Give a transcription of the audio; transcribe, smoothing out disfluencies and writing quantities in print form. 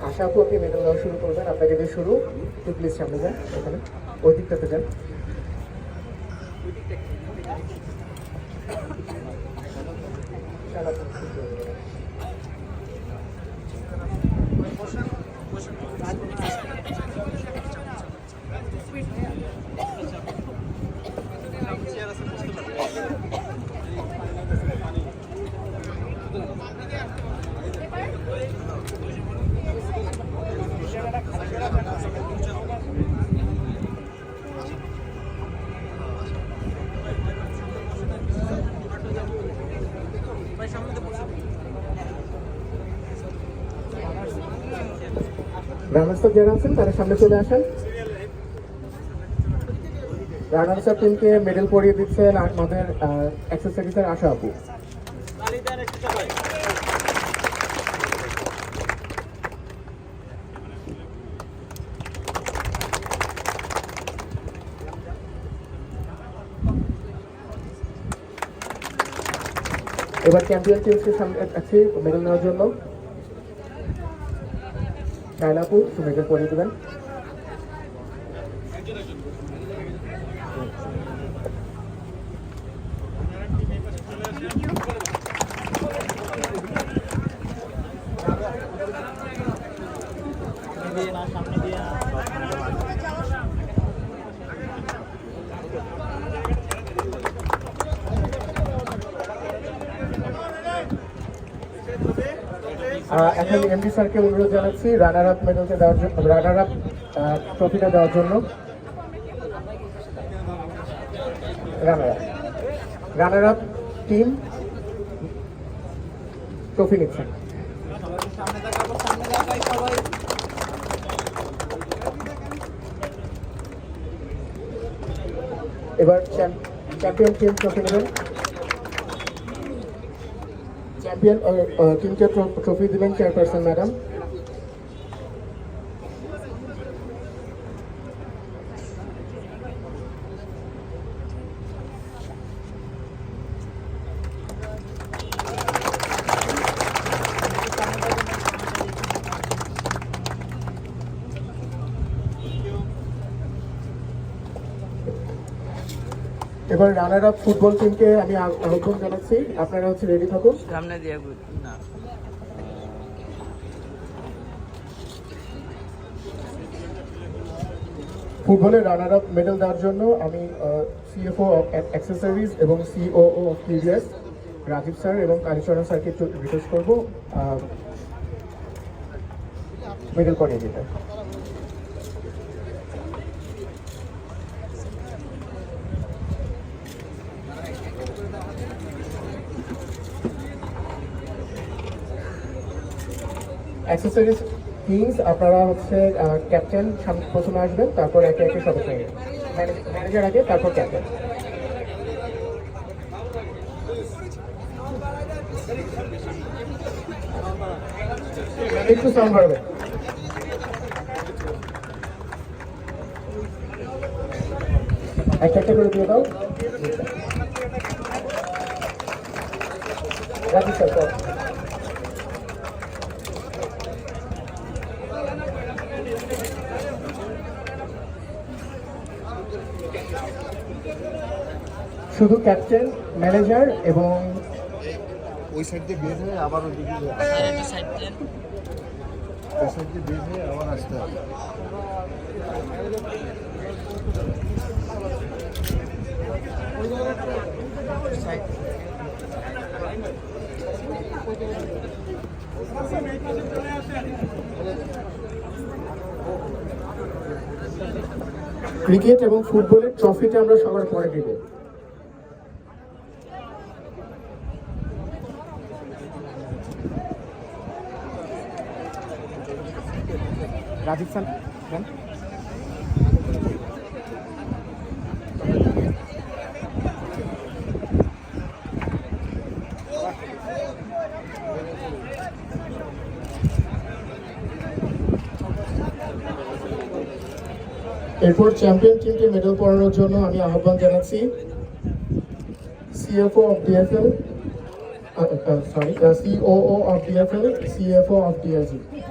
আশা আপু আপনি মেডেল দেওয়া শুরু করবেন, আপনাকে দিয়ে শুরু। একটু প্লিজ সামনে যান, এখানে ওই দিকটাতে যান। রানার্স আপ যারা আছেন তারা সামনে চলে আসেন। রানার্স আপ টিমকে মেডেল পরিয়ে দিচ্ছেন আমাদের অ্যাক্সেসরিজের আশা আপু। এবার চ্যাম্পিয়ন টিমকে সামনে আছি মেডেল নেওয়ার জন্য। শায়লা আপু মেডেল পরিয়ে দেবেন। এখন এমডি স্যারকে অনুরোধ জানাচ্ছি রানার আপ মেডেলটা দেওয়ার জন্য, রানার আপ ট্রফিটা দেওয়ার জন্য। রানার আপ টিম ট্রফি নিচ্ছেন। এবার চ্যাম্পিয়ন টিম ট্রফি নেবেন। চ্যাম্পিয়ন টিমকে ট্রফি দিবেন চেয়ারপারসন ম্যাডাম। এবার রানার আপ ফুটবল টিমকে আমি আহ্বান জানাচ্ছি, আপনারা হচ্ছে রেডি থাকুন। সামনে দিয়ে না ফুটবলের রানার আপ মেডেল দেওয়ার জন্য আমি সিএফও অফ অ্যাক্সেসরিজ এবং COO of TVS Rajiv sir এবং কালীচরণ স্যারকে একটু রিকোয়েস্ট করবো মেডেল করিয়ে দিতে। অ্যাক্সেসরিজ কিংস আপনারা হচ্ছে ক্যাপ্টেন প্রথমে আসবেন, তারপর একে একে সদস্য ম্যানেজার আগে, তারপর ক্যাপ্টেন। একটু সাউন্ড বাড়বে। একটা একটা করে দিয়ে দাও। রাখি স্যার। শুধু ক্যাপ্টেন, ম্যানেজার এবং ওই সাইড দিয়ে বের হয়ে আবার ওই দিকে ওই সাইড দিয়ে বের হয়ে আবার আসতে হবে। ক্রিকেট এবং ফুটবলের ট্রফিটা আমরা সবার পরে দিব। রাজীব স্যার এরপর চ্যাম্পিয়ন টিমকে মেডেল পড়ানোর জন্য আমি আহ্বান জানাচ্ছি CFO of DFL sorry, COO of DFL, CFO of DLG.